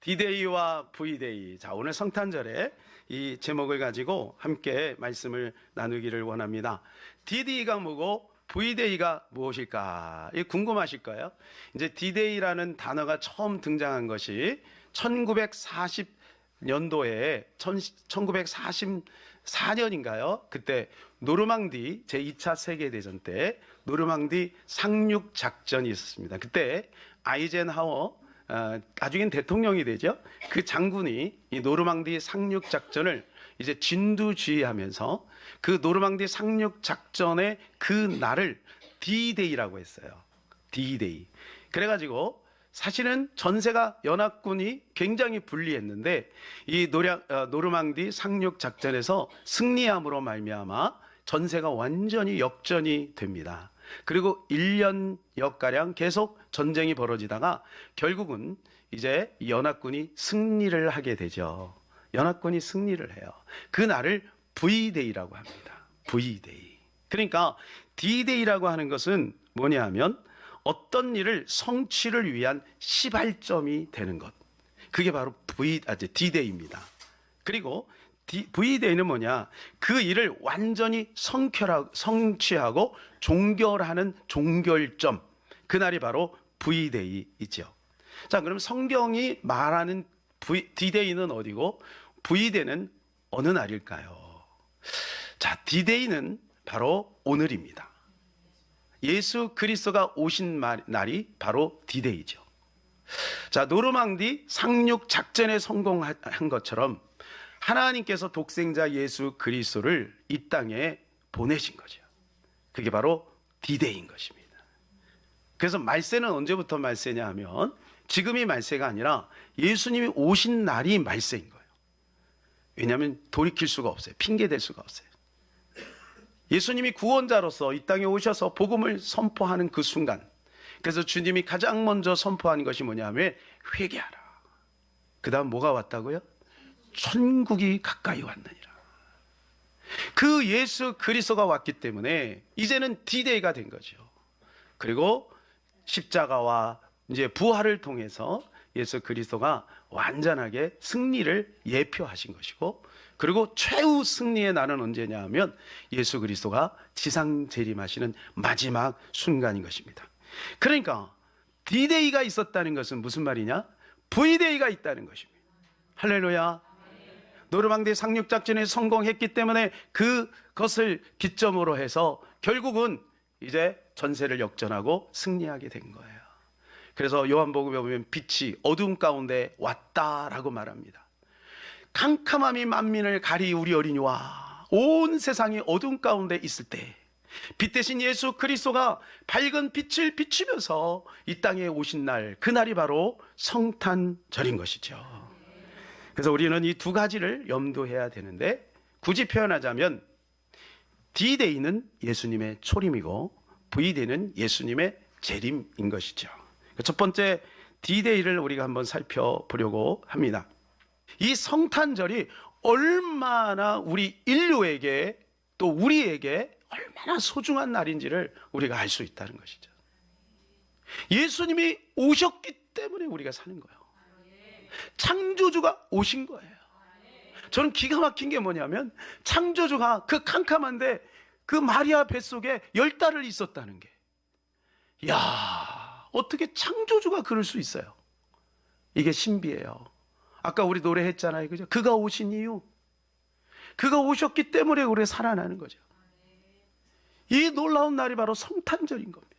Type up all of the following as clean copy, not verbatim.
D-Day와 V-Day. 자, 오늘 성탄절에 이 제목을 가지고 함께 말씀을 나누기를 원합니다. D-Day가 뭐고 V-Day가 무엇일까? 이게 궁금하실 거예요. 이제 D-Day라는 단어가 처음 등장한 것이 1940년도에 1944년인가요? 그때 노르망디 제2차 세계대전 때 노르망디 상륙 작전이 있었습니다. 그때 아이젠하워 나중엔 대통령이 되죠. 그 장군이 이 노르망디 상륙 작전을 이제 진두지휘하면서 그 노르망디 상륙 작전의 그 날을 D-Day라고 했어요. D-Day. 그래가지고 사실은 전세가 연합군이 굉장히 불리했는데 이 노르망디 상륙 작전에서 승리함으로 말미암아 전세가 완전히 역전이 됩니다. 그리고 1년여가량 계속 전쟁이 벌어지다가 결국은 이제 연합군이 승리를 하게 되죠. 연합군이 승리를 해요. 그 날을 V-Day라고 합니다. V-Day. 그러니까 D-Day라고 하는 것은 뭐냐 하면 어떤 일을 성취를 위한 시발점이 되는 것. 그게 바로 D-Day입니다. 그리고 V-Day는 뭐냐? 그 일을 완전히 성취하고 종결하는 종결점. 그날이 바로 V-Day이죠. 자, 그럼 성경이 말하는 D-Day는 어디고 V-Day는 어느 날일까요? 자, D-Day는 바로 오늘입니다. 예수 그리스도가 오신 날이 바로 D-Day죠. 자, 노르망디 상륙 작전에 성공한 것처럼 하나님께서 독생자 예수 그리스도를 이 땅에 보내신 거죠. 그게 바로 D-Day인 것입니다. 그래서 말세는 언제부터 말세냐 하면 지금이 말세가 아니라 예수님이 오신 날이 말세인 거예요. 왜냐하면 돌이킬 수가 없어요. 핑계댈 수가 없어요. 예수님이 구원자로서 이 땅에 오셔서 복음을 선포하는 그 순간, 그래서 주님이 가장 먼저 선포한 것이 뭐냐면 회개하라. 그 다음 뭐가 왔다고요? 천국이 가까이 왔느니라. 그 예수 그리스도가 왔기 때문에 이제는 D-Day가 된 거죠. 그리고 십자가와 이제 부활을 통해서 예수 그리스도가 완전하게 승리를 예표하신 것이고, 그리고 최후 승리의 날은 언제냐 하면 예수 그리스도가 지상 재림하시는 마지막 순간인 것입니다. 그러니까 D-Day가 있었다는 것은 무슨 말이냐? V-Day가 있다는 것입니다. 할렐루야. 노르망디 상륙 작전에 성공했기 때문에 그것을 기점으로 해서 결국은 이제 전세를 역전하고 승리하게 된 거예요. 그래서 요한복음에 보면 빛이 어두움 가운데 왔다라고 말합니다. 캄캄함이 만민을 가리우리 어리니와 온 세상이 어두움 가운데 있을 때 빛 대신 예수 그리스도가 밝은 빛을 비추면서 이 땅에 오신 날, 그날이 바로 성탄절인 것이죠. 그래서 우리는 이 두 가지를 염두해야 되는데, 굳이 표현하자면 D-Day는 예수님의 초림이고 V-Day는 예수님의 재림인 것이죠. 첫 번째 D-Day를 우리가 한번 살펴보려고 합니다. 이 성탄절이 얼마나 우리 인류에게 또 우리에게 얼마나 소중한 날인지를 우리가 알 수 있다는 것이죠. 예수님이 오셨기 때문에 우리가 사는 거예요. 창조주가 오신 거예요. 저는 기가 막힌 게 뭐냐면 창조주가 그 캄캄한데 그 마리아 뱃속에 10달을 있었다는 게, 이야, 어떻게 창조주가 그럴 수 있어요? 이게 신비예요. 아까 우리 노래했잖아요. 그죠? 그가 오신 이유, 그가 오셨기 때문에 우리가 살아나는 거죠. 이 놀라운 날이 바로 성탄절인 겁니다.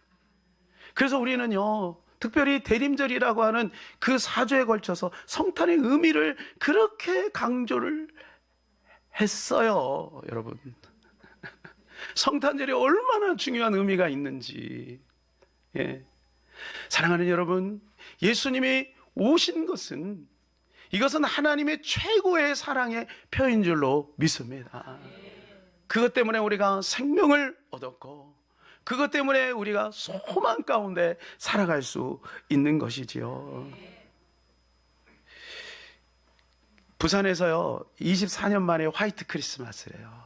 그래서 우리는요, 특별히 대림절이라고 하는 그 4주에 걸쳐서 성탄의 의미를 그렇게 강조를 했어요. 여러분, 성탄절이 얼마나 중요한 의미가 있는지. 예. 사랑하는 여러분, 예수님이 오신 것은, 이것은 하나님의 최고의 사랑의 표현인 줄로 믿습니다. 그것 때문에 우리가 생명을 얻었고, 그것 때문에 우리가 소망 가운데 살아갈 수 있는 것이지요. 부산에서요, 24년 만에 화이트 크리스마스래요.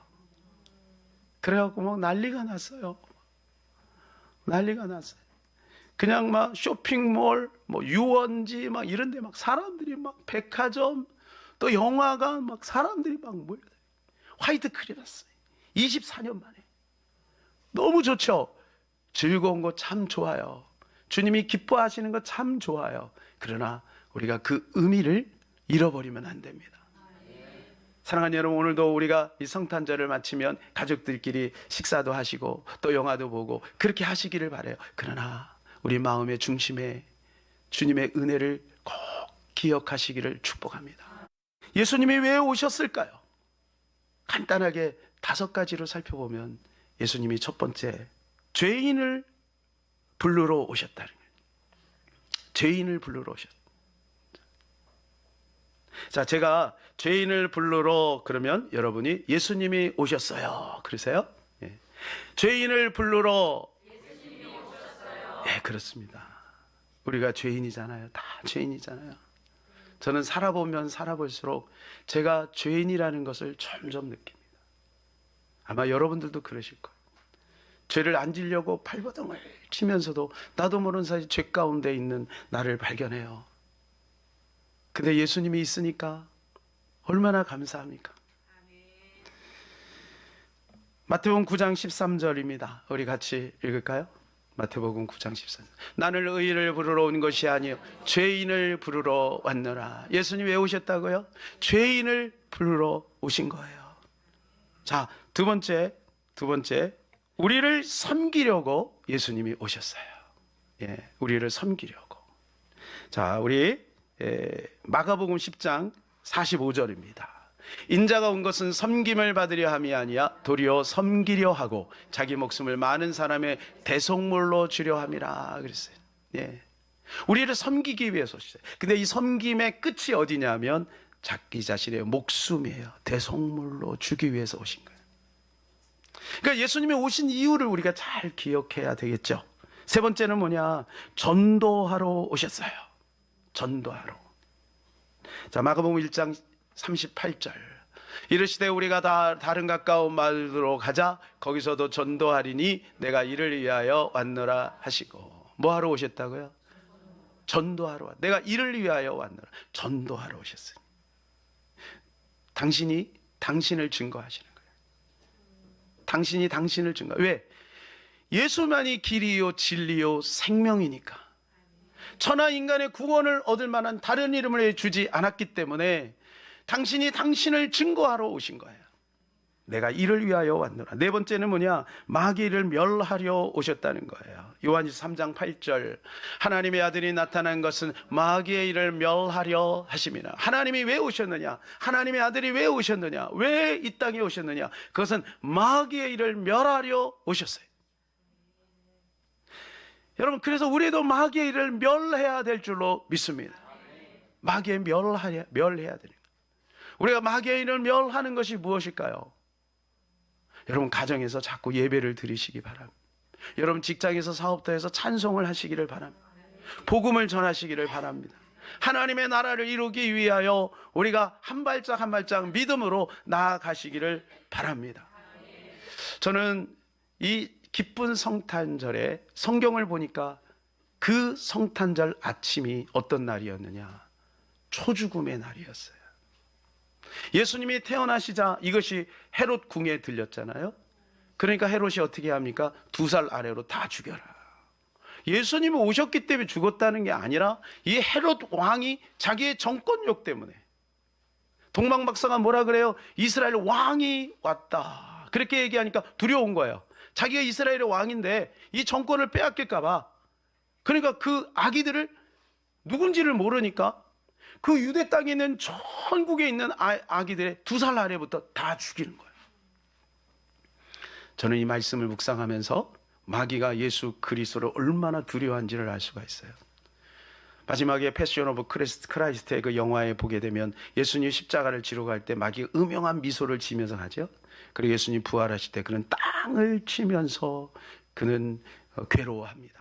그래갖고 막 난리가 났어요. 난리가 났어요. 그냥 막 쇼핑몰, 뭐 유원지 막 이런 데 막 사람들이 막 백화점, 또 영화관 막 사람들이 막 몰려. 화이트 크리스마스 24년 만에. 너무 좋죠. 즐거운 거 참 좋아요. 주님이 기뻐하시는 거 참 좋아요. 그러나 우리가 그 의미를 잃어버리면 안 됩니다. 사랑하는 여러분, 오늘도 우리가 이 성탄절을 마치면 가족들끼리 식사도 하시고 또 영화도 보고 그렇게 하시기를 바라요. 그러나 우리 마음의 중심에 주님의 은혜를 꼭 기억하시기를 축복합니다. 예수님이 왜 오셨을까요? 간단하게 5가지로 살펴보면 예수님이 첫 번째, 죄인을 부르러 오셨다는 거예요. 죄인을 부르러 오셨다. 자, 제가 죄인을 부르러 그러면 여러분이 예수님이 오셨어요. 그러세요? 예. 죄인을 부르러 예수님이 오셨어요. 예, 그렇습니다. 우리가 죄인이잖아요. 다 죄인이잖아요. 저는 살아보면 살아볼수록 제가 죄인이라는 것을 점점 느낍니다. 아마 여러분들도 그러실 거예요. 죄를 안 지려고 발버둥을 치면서도 나도 모르는 사이 죄 가운데 있는 나를 발견해요. 근데 예수님이 있으니까 얼마나 감사합니까? 마태복음 9장 13절입니다. 우리 같이 읽을까요? 마태복음 9장 13절. 나는 의인을 부르러 온 것이 아니요 죄인을 부르러 왔노라. 예수님 왜 오셨다고요? 죄인을 부르러 오신 거예요. 자, 두 번째, 우리를 섬기려고 예수님이 오셨어요. 예, 우리를 섬기려고. 자, 우리 마가복음 10장 45절입니다. 인자가 온 것은 섬김을 받으려 함이 아니야 도리어 섬기려 하고 자기 목숨을 많은 사람의 대속물로 주려 함이라 그랬어요. 예, 우리를 섬기기 위해서 오셨어요. 근데 이 섬김의 끝이 어디냐면 자기 자신의 목숨이에요. 대속물로 주기 위해서 오신 거예요. 그러니까 예수님이 오신 이유를 우리가 잘 기억해야 되겠죠. 세 번째는 뭐냐? 전도하러 오셨어요. 전도하러. 자, 마가복음 1장 38절. 이르시되 우리가 다 다른 가까운 마을로 가자. 거기서도 전도하리니 내가 이를 위하여 왔노라 하시고. 뭐 하러 오셨다고요? 전도하러 왔. 내가 이를 위하여 왔노라. 전도하러 오셨어요. 당신이 당신을 증거하시는 거예요. 당신이 당신을 증거. 왜? 예수만이 길이요 진리요 생명이니까. 천하 인간의 구원을 얻을 만한 다른 이름을 주지 않았기 때문에 당신이 당신을 증거하러 오신 거예요. 내가 이를 위하여 왔노라. 네 번째는 뭐냐? 마귀를 멸하려 오셨다는 거예요. 요한일서 3장 8절. 하나님의 아들이 나타난 것은 마귀의 일을 멸하려 하심이라. 하나님이 왜 오셨느냐? 하나님의 아들이 왜 오셨느냐? 왜 이 땅에 오셨느냐? 그것은 마귀의 일을 멸하려 오셨어요. 여러분, 그래서 우리도 마귀의 일을 멸해야 될 줄로 믿습니다. 마귀의 멸해야 되는 거예요. 우리가 마귀의 일을 멸하는 것이 무엇일까요? 여러분, 가정에서 자꾸 예배를 드리시기 바랍니다. 여러분, 직장에서 사업터에서 찬송을 하시기를 바랍니다. 복음을 전하시기를 바랍니다. 하나님의 나라를 이루기 위하여 우리가 한 발짝 한 발짝 믿음으로 나아가시기를 바랍니다. 저는 이 기쁜 성탄절에 성경을 보니까 그 성탄절 아침이 어떤 날이었느냐? 초죽음의 날이었어요. 예수님이 태어나시자 이것이 헤롯 궁에 들렸잖아요. 그러니까 헤롯이 어떻게 합니까? 2살 아래로 다 죽여라. 예수님이 오셨기 때문에 죽었다는 게 아니라 이 헤롯 왕이 자기의 정권욕 때문에. 동방박사가 뭐라 그래요? 이스라엘 왕이 왔다. 그렇게 얘기하니까 두려운 거예요. 자기가 이스라엘의 왕인데 이 정권을 빼앗길까 봐. 그러니까 그 아기들을 누군지를 모르니까 그 유대 땅에 있는 전국에 있는 아기들의 2살 아래부터 다 죽이는 거예요. 저는 이 말씀을 묵상하면서 마귀가 예수 그리스도를 얼마나 두려워한지를 알 수가 있어요. 마지막에 패션 오브 크라이스트의 그 영화에 보게 되면 예수님 십자가를 지러 갈 때 마귀가 음영한 미소를 지면서 하죠. 그리고 예수님 부활하실 때 그는 땅을 치면서 그는 괴로워합니다.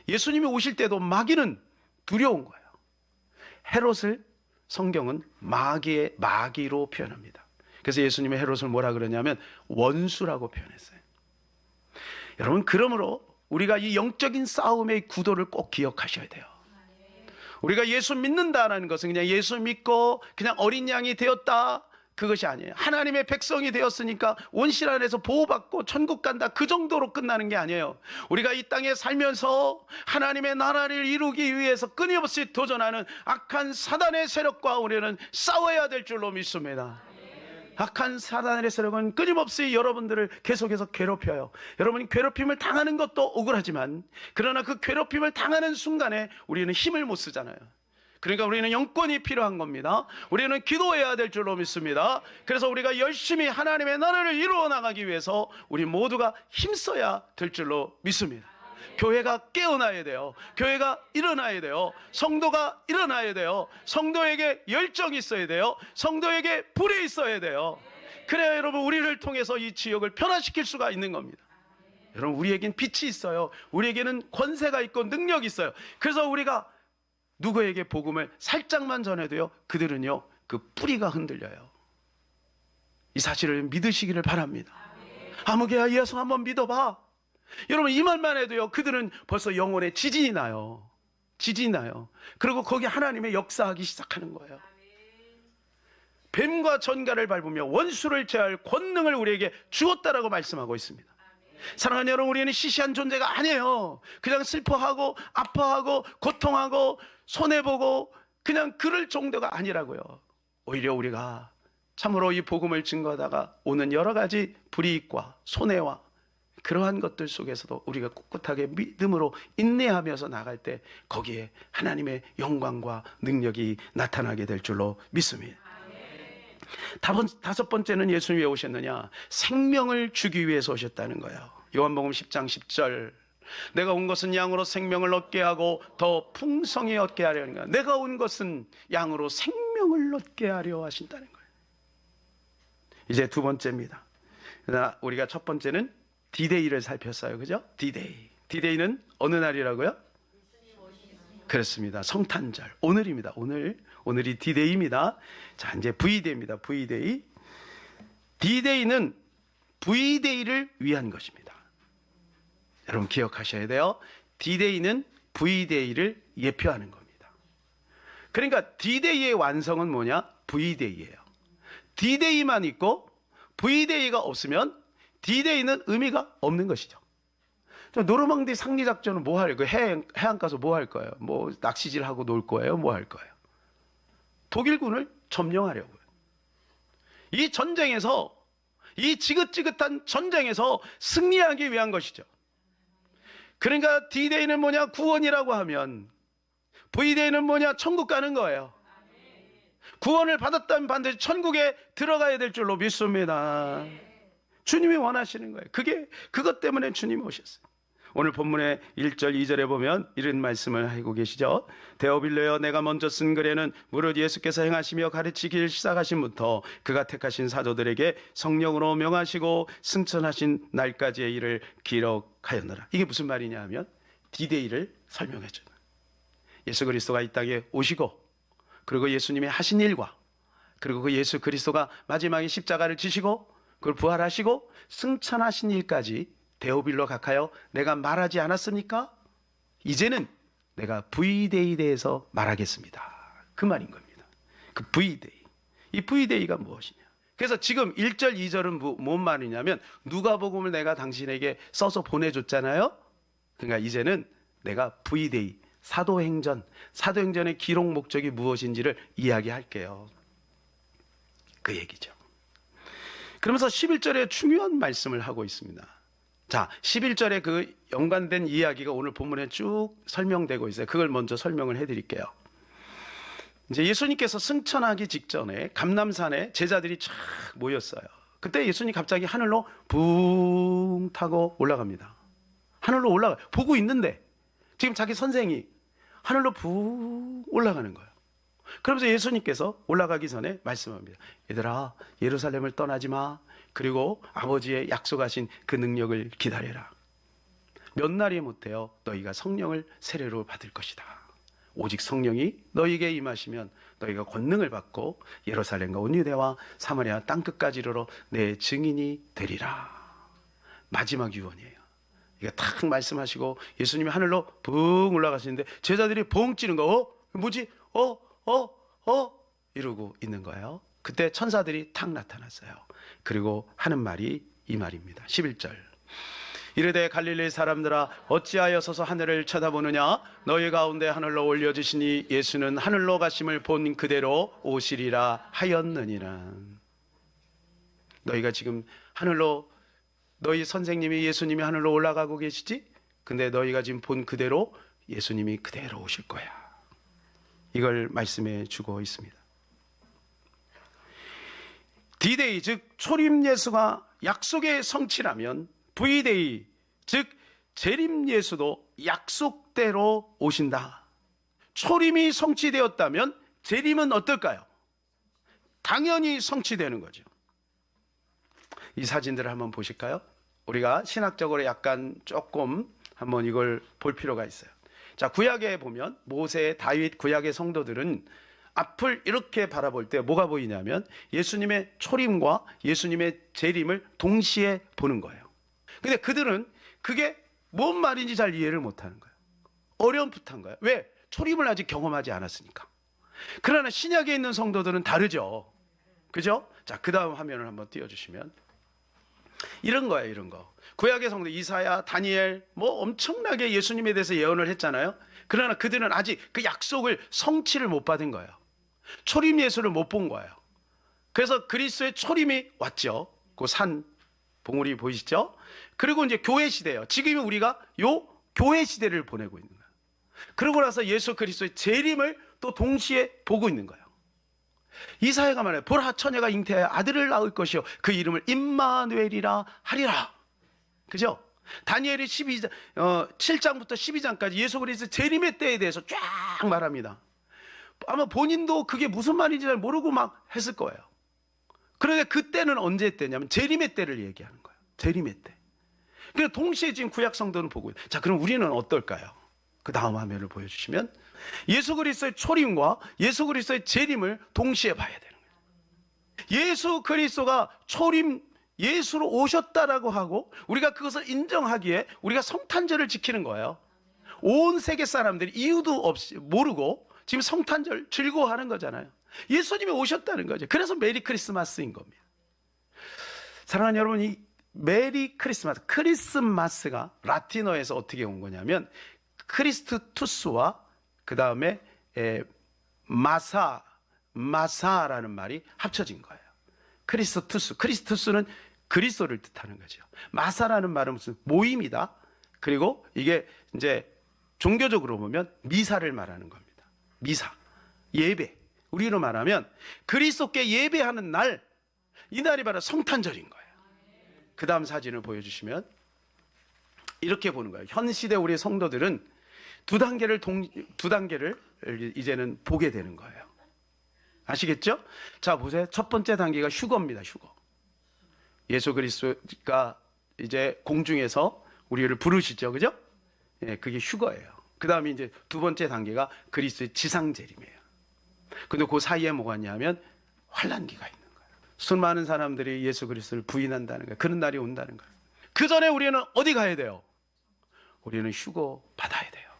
예수님이 오실 때도 마귀는 두려운 거예요. 헤롯을 성경은 마귀로 표현합니다. 그래서 예수님의 헤롯을 뭐라 그러냐면 원수라고 표현했어요. 여러분, 그러므로 우리가 이 영적인 싸움의 구도를 꼭 기억하셔야 돼요. 우리가 예수 믿는다라는 것은 그냥 예수 믿고 그냥 어린 양이 되었다, 그것이 아니에요. 하나님의 백성이 되었으니까 온실 안에서 보호받고 천국 간다, 그 정도로 끝나는 게 아니에요. 우리가 이 땅에 살면서 하나님의 나라를 이루기 위해서 끊임없이 도전하는 악한 사단의 세력과 우리는 싸워야 될 줄로 믿습니다. 악한 사단의 세력은 끊임없이 여러분들을 계속해서 괴롭혀요. 여러분이 괴롭힘을 당하는 것도 억울하지만, 그러나 그 괴롭힘을 당하는 순간에 우리는 힘을 못 쓰잖아요. 그러니까 우리는 영권이 필요한 겁니다. 우리는 기도해야 될 줄로 믿습니다. 그래서 우리가 열심히 하나님의 나라를 이루어 나가기 위해서 우리 모두가 힘써야 될 줄로 믿습니다. 교회가 깨어나야 돼요. 교회가 일어나야 돼요. 성도가 일어나야 돼요. 성도에게 열정이 있어야 돼요. 성도에게 불이 있어야 돼요. 그래야 여러분, 우리를 통해서 이 지역을 변화시킬 수가 있는 겁니다. 여러분, 우리에겐 빛이 있어요. 우리에게는 권세가 있고 능력이 있어요. 그래서 우리가 누구에게 복음을 살짝만 전해도요, 그들은요, 그 뿌리가 흔들려요. 이 사실을 믿으시기를 바랍니다. 아무개야, 예수 한번 믿어봐. 여러분, 이 말만 해도요, 그들은 벌써 영혼에 지진이 나요. 지진이 나요. 그리고 거기 하나님의 역사하기 시작하는 거예요. 뱀과 전갈을 밟으며 원수를 제할 권능을 우리에게 주었다라고 말씀하고 있습니다. 사랑하는 여러분, 우리는 시시한 존재가 아니에요. 그냥 슬퍼하고 아파하고 고통하고 손해보고 그냥 그럴 정도가 아니라고요. 오히려 우리가 참으로 이 복음을 증거하다가 오는 여러 가지 불이익과 손해와 그러한 것들 속에서도 우리가 꿋꿋하게 믿음으로 인내하면서 나갈 때 거기에 하나님의 영광과 능력이 나타나게 될 줄로 믿습니다. 다섯 번째는 예수님이 왜 오셨느냐? 생명을 주기 위해서 오셨다는 거예요. 요한복음 10장 10절, 내가 온 것은 양으로 생명을 얻게 하고 더 풍성히 얻게 하려는 거야. 내가 온 것은 양으로 생명을 얻게 하려 하신다는 거예요. 이제 두 번째입니다. 우리가 첫 번째는 디데이를 살폈어요. 그죠? 디데이. 디데이는 어느 날이라고요? 그렇습니다. 성탄절. 오늘입니다. 오늘이 디데이입니다. 자, 이제 V데이입니다. V데이. 디데이는 V데이를 위한 것입니다. 여러분 기억하셔야 돼요. 디데이는 V데이를 예표하는 겁니다. 그러니까 디데이의 완성은 뭐냐? V데이예요. 디데이만 있고 V데이가 없으면 디데이는 의미가 없는 것이죠. 노르망디 상리작전은 뭐 할 거예요? 해안 가서 뭐 할 거예요? 뭐 낚시질하고 놀 거예요? 뭐 할 거예요? 독일군을 점령하려고요. 이 전쟁에서, 이 지긋지긋한 전쟁에서 승리하기 위한 것이죠. 그러니까 디데이는 뭐냐? 구원이라고 하면 V데이는 뭐냐? 천국 가는 거예요. 구원을 받았다면 반드시 천국에 들어가야 될 줄로 믿습니다. 주님이 원하시는 거예요. 그것 때문에 주님이 오셨어요. 오늘 본문의 1절 2절에 보면 이런 말씀을 하고 계시죠. 데오빌레여, 내가 먼저 쓴 글에는 무릇 예수께서 행하시며 가르치기 시작하신부터 그가 택하신 사도들에게 성령으로 명하시고 승천하신 날까지의 일을 기록하였노라. 이게 무슨 말이냐 하면 디데이를 설명해 주는, 예수 그리스도가 이 땅에 오시고, 그리고 예수님의 하신 일과, 그리고 그 예수 그리스도가 마지막에 십자가를 지시고 그걸 부활하시고 승천하신 일까지 데오빌로 각하여 내가 말하지 않았습니까? 이제는 내가 V데이에 대해서 말하겠습니다. 그 말인 겁니다. 그 V데이. 이 V데이가 무엇이냐? 그래서 지금 1절 2절은 뭔 말이냐면 누가복음을 내가 당신에게 써서 보내줬잖아요. 그러니까 이제는 내가 V데이, 사도행전의 기록 목적이 무엇인지를 이야기할게요. 그 얘기죠. 그러면서 11절에 중요한 말씀을 하고 있습니다. 자, 11절에 그 연관된 이야기가 오늘 본문에 쭉 설명되고 있어요. 그걸 먼저 설명을 해드릴게요. 이제 예수님께서 승천하기 직전에 감람산에 제자들이 쫙 모였어요. 그때 예수님 갑자기 하늘로 붕 타고 올라갑니다. 하늘로 올라가요. 보고 있는데 지금 자기 선생이 하늘로 붕 올라가는 거예요. 그러면서 예수님께서 올라가기 전에 말씀합니다. 얘들아, 예루살렘을 떠나지 마. 그리고 아버지의 약속하신 그 능력을 기다려라. 몇 날이 못해요 너희가 성령을 세례로 받을 것이다. 오직 성령이 너희에게 임하시면 너희가 권능을 받고 예루살렘과 온 유대와 사마리아 땅끝까지 이르러 내 증인이 되리라. 마지막 유언이에요. 이거 탁 말씀하시고 예수님이 하늘로 붕 올라가시는데 제자들이 붕 찌는 거, 뭐지? 이러고 있는 거예요. 그때 천사들이 탁 나타났어요. 그리고 하는 말이 이 말입니다. 11절. 이르되 갈릴리 사람들아 어찌하여 서서 하늘을 쳐다보느냐? 너희 가운데 하늘로 올려주시니 예수는 하늘로 가심을 본 그대로 오시리라 하였느니라. 너희가 지금 하늘로, 너희 선생님이 예수님이 하늘로 올라가고 계시지? 근데 너희가 지금 본 그대로 예수님이 그대로 오실 거야. 이걸 말씀해 주고 있습니다. D-Day, 즉 초림 예수가 약속의 성취라면 V-Day, 즉 재림 예수도 약속대로 오신다. 초림이 성취되었다면 재림은 어떨까요? 당연히 성취되는 거죠. 이 사진들을 한번 보실까요? 우리가 신학적으로 약간 조금 한번 이걸 볼 필요가 있어요. 자, 구약에 보면 모세, 다윗, 구약의 성도들은 앞을 이렇게 바라볼 때 뭐가 보이냐면 예수님의 초림과 예수님의 재림을 동시에 보는 거예요. 근데 그들은 그게 뭔 말인지 잘 이해를 못하는 거예요. 어렴풋한 거예요. 왜? 초림을 아직 경험하지 않았으니까. 그러나 신약에 있는 성도들은 다르죠. 그죠? 자, 그 다음 화면을 한번 띄워주시면 이런 거예요. 이런 거. 구약의 성도 이사야, 다니엘 뭐 엄청나게 예수님에 대해서 예언을 했잖아요. 그러나 그들은 아직 그 약속을 성취를 못 받은 거예요. 초림 예수를 못 본 거예요. 그래서 그리스도의 초림이 왔죠. 그 산 봉우리 보이시죠? 그리고 이제 교회 시대예요. 지금 우리가 요 교회 시대를 보내고 있는 거예요. 그러고 나서 예수 그리스도의 재림을 또 동시에 보고 있는 거예요. 이사야가 말해요. 보라, 처녀가 잉태하여 아들을 낳을 것이요 그 이름을 임마누엘이라 하리라. 그죠? 다니엘이 7장부터 12장까지 예수 그리스도의 재림의 때에 대해서 쫙 말합니다. 아마 본인도 그게 무슨 말인지 잘 모르고 막 했을 거예요. 그런데 그때는 언제 때냐면 재림의 때를 얘기하는 거예요. 재림의 때. 그러니까 동시에 지금 구약 성도는 보고 있어요. 자, 그럼 우리는 어떨까요? 그 다음 화면을 보여주시면 예수 그리스도의 초림과 예수 그리스도의 재림을 동시에 봐야 되는 거예요. 예수 그리스도가 초림 예수로 오셨다라고 하고 우리가 그것을 인정하기에 우리가 성탄절을 지키는 거예요. 온 세계 사람들이 이유도 없이 모르고 지금 성탄절 즐거워하는 거잖아요. 예수님이 오셨다는 거죠. 그래서 메리 크리스마스인 겁니다. 사랑하는 여러분, 이 메리 크리스마스, 크리스마스가 라틴어에서 어떻게 온 거냐면 크리스투스와 그 다음에 마사라는 말이 합쳐진 거예요. 크리스투스는 그리스도를 뜻하는 거죠. 마사라는 말은 무슨 모임이다. 그리고 이게 이제 종교적으로 보면 미사를 말하는 겁니다. 미사, 예배. 우리로 말하면 그리스도께 예배하는 날, 이날이 바로 성탄절인 거예요. 그 다음 사진을 보여주시면 이렇게 보는 거예요. 현 시대 우리 성도들은 두 단계를 이제는 보게 되는 거예요. 아시겠죠? 자, 보세요. 첫 번째 단계가 휴거입니다. 휴거. 예수 그리스도가 이제 공중에서 우리를 부르시죠. 그죠? 예, 그게 휴거예요. 그 다음에 이제 두 번째 단계가 그리스도의 지상 재림이에요. 근데 그 사이에 뭐가 있냐면 환란기가 있는 거예요. 수많은 사람들이 예수 그리스도를 부인한다는 거예요. 그런 날이 온다는 거예요. 그 전에 우리는 어디 가야 돼요? 우리는 휴거 받아야 돼요.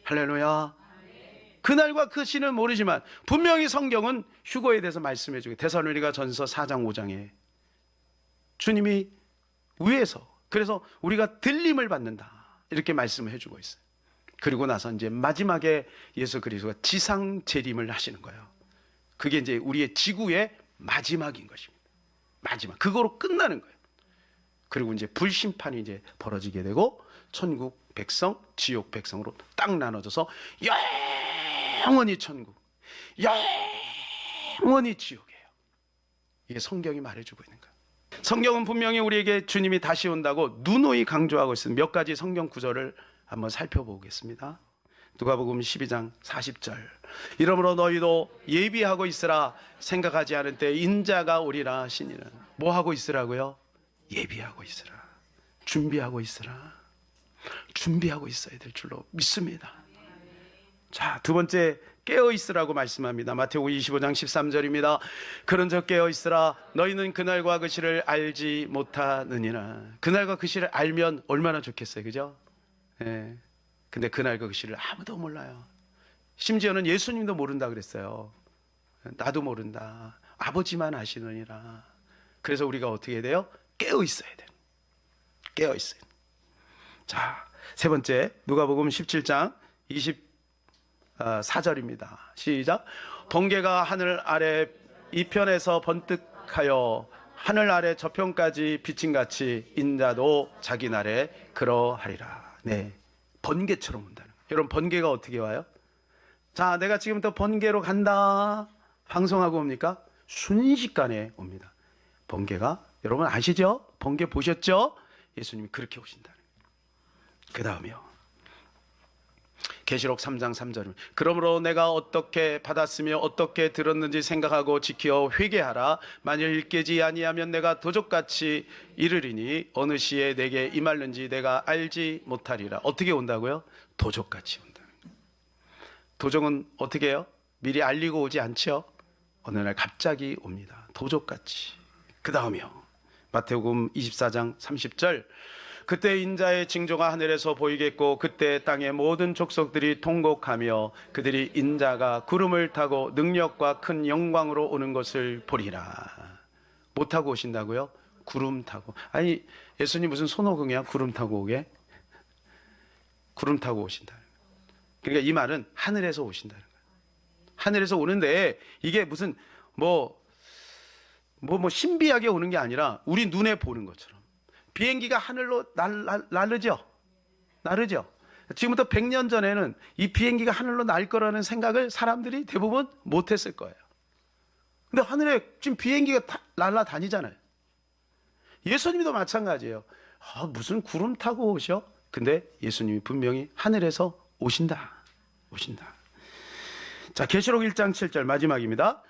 할렐루야. 그날과 그 시는 모르지만 분명히 성경은 휴거에 대해서 말씀해 주고 데살로니가 전서 4장 5장에 주님이 위에서 그래서 우리가 들림을 받는다 이렇게 말씀을 해주고 있어요. 그리고 나서 이제 마지막에 예수 그리스도가 지상 재림을 하시는 거예요. 그게 이제 우리의 지구의 마지막인 것입니다. 마지막. 그거로 끝나는 거예요. 그리고 이제 불심판이 이제 벌어지게 되고 천국 백성, 지옥 백성으로 딱 나눠져서 영원히 천국, 영원히 지옥이에요. 이게 성경이 말해주고 있는 거예요. 성경은 분명히 우리에게 주님이 다시 온다고 누누이 강조하고 있습니다. 몇 가지 성경 구절을 한번 살펴보겠습니다. 누가복음 12장 40절. 이러므로 너희도 예비하고 있으라. 생각하지 않을 때 인자가 오리라 하시니는. 뭐 하고 있으라고요? 예비하고 있으라. 준비하고 있으라. 준비하고 있어야 될 줄로 믿습니다. 자, 두 번째 깨어 있으라고 말씀합니다. 마태복음 25장 13절입니다. 그런즉 깨어 있으라. 너희는 그날과 그 시를 알지 못하느니라. 그날과 그 시를 알면 얼마나 좋겠어요, 그죠? 예. 근데 그날과 그 시를 아무도 몰라요. 심지어는 예수님도 모른다 그랬어요. 나도 모른다. 아버지만 아시느니라. 그래서 우리가 어떻게 해야 돼요? 깨어 있어야 돼요. 깨어 있어요. 자, 세 번째, 누가복음 17장 24절입니다. 시작. 번개가 하늘 아래 이편에서 번뜩하여 하늘 아래 저편까지 비침같이 인자도 자기 날에 그러하리라. 네, 번개처럼 온다는 거예요. 여러분, 번개가 어떻게 와요? 자, 내가 지금부터 번개로 간다 방송하고 옵니까? 순식간에 옵니다. 번개가, 여러분 아시죠? 번개 보셨죠? 예수님이 그렇게 오신다는 거예요. 그 다음이요, 계시록 3장 3절입니다. 그러므로 내가 어떻게 받았으며 어떻게 들었는지 생각하고 지켜 회개하라. 만일 깨지 아니하면 내가 도적같이 이르리니 어느 시에 내게 임할는지 내가 알지 못하리라. 어떻게 온다고요? 도적같이 온다. 도적은 어떻게 해요? 미리 알리고 오지 않죠? 어느 날 갑자기 옵니다. 도적같이. 그 다음이요, 마태복음 24장 30절. 그때 인자의 징조가 하늘에서 보이겠고 그때 땅의 모든 족속들이 통곡하며 그들이 인자가 구름을 타고 능력과 큰 영광으로 오는 것을 보리라. 못 타고 오신다고요? 구름 타고. 아니, 예수님 무슨 손오공이야? 구름 타고 오게? 구름 타고 오신다. 그러니까 이 말은 하늘에서 오신다는 거예요. 하늘에서 오는데 이게 무슨 신비하게 오는 게 아니라 우리 눈에 보는 것처럼. 비행기가 하늘로 나르죠. 지금부터 100년 전에는 이 비행기가 하늘로 날 거라는 생각을 사람들이 대부분 못했을 거예요. 근데 하늘에 지금 비행기가 날아다니잖아요. 예수님도 마찬가지예요. 무슨 구름 타고 오셔? 근데 예수님이 분명히 하늘에서 오신다. 자, 계시록 1장 7절 마지막입니다.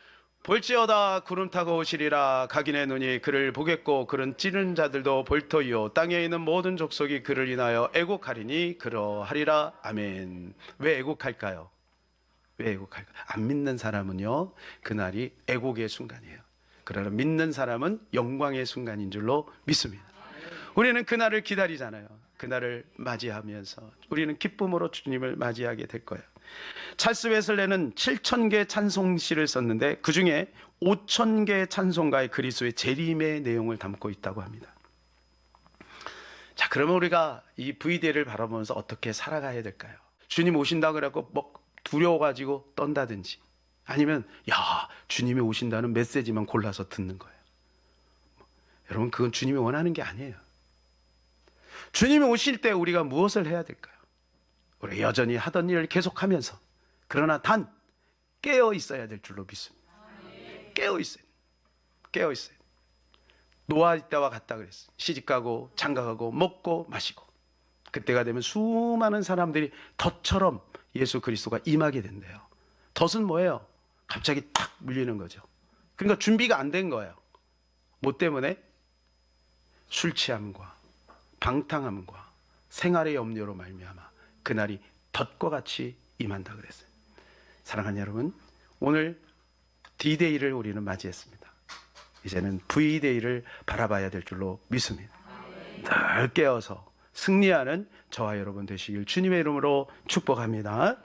볼지어다 구름 타고 오시리라. 각인의 눈이 그를 보겠고 그는 찌는 자들도 볼터이요 땅에 있는 모든 족속이 그를 인하여 애곡하리니 그러하리라. 아멘. 왜 애곡할까요? 안 믿는 사람은요, 그날이 애곡의 순간이에요. 그러나 믿는 사람은 영광의 순간인 줄로 믿습니다. 우리는 그날을 기다리잖아요. 그날을 맞이하면서 우리는 기쁨으로 주님을 맞이하게 될 거예요. 찰스 웨슬레는 7,000개 찬송시를 썼는데 그 중에 5,000개 찬송가의 그리스도의 재림의 내용을 담고 있다고 합니다. 자, 그러면 우리가 이 VD를 바라보면서 어떻게 살아가야 될까요? 주님 오신다 그래갖고 두려워가지고 떤다든지, 아니면 주님이 오신다는 메시지만 골라서 듣는 거예요. 여러분, 그건 주님이 원하는 게 아니에요. 주님이 오실 때 우리가 무엇을 해야 될까요? 우리 여전히 하던 일을 계속하면서, 그러나 단 깨어 있어야 될 줄로 믿습니다. 깨어 있어요. 노아 때와 같다 그랬어요. 시집가고 장가가고 먹고 마시고, 그때가 되면 수많은 사람들이 덫처럼 예수 그리스도가 임하게 된대요. 덫은 뭐예요? 갑자기 탁 물리는 거죠. 그러니까 준비가 안 된 거예요. 뭐 때문에? 술 취함과 방탕함과 생활의 염려로 말미암아 그날이 덫과 같이 임한다 그랬어요. 사랑하는 여러분, 오늘 D-Day를 우리는 맞이했습니다. 이제는 V-Day를 바라봐야 될 줄로 믿습니다. 늘 깨어서 승리하는 저와 여러분 되시길 주님의 이름으로 축복합니다.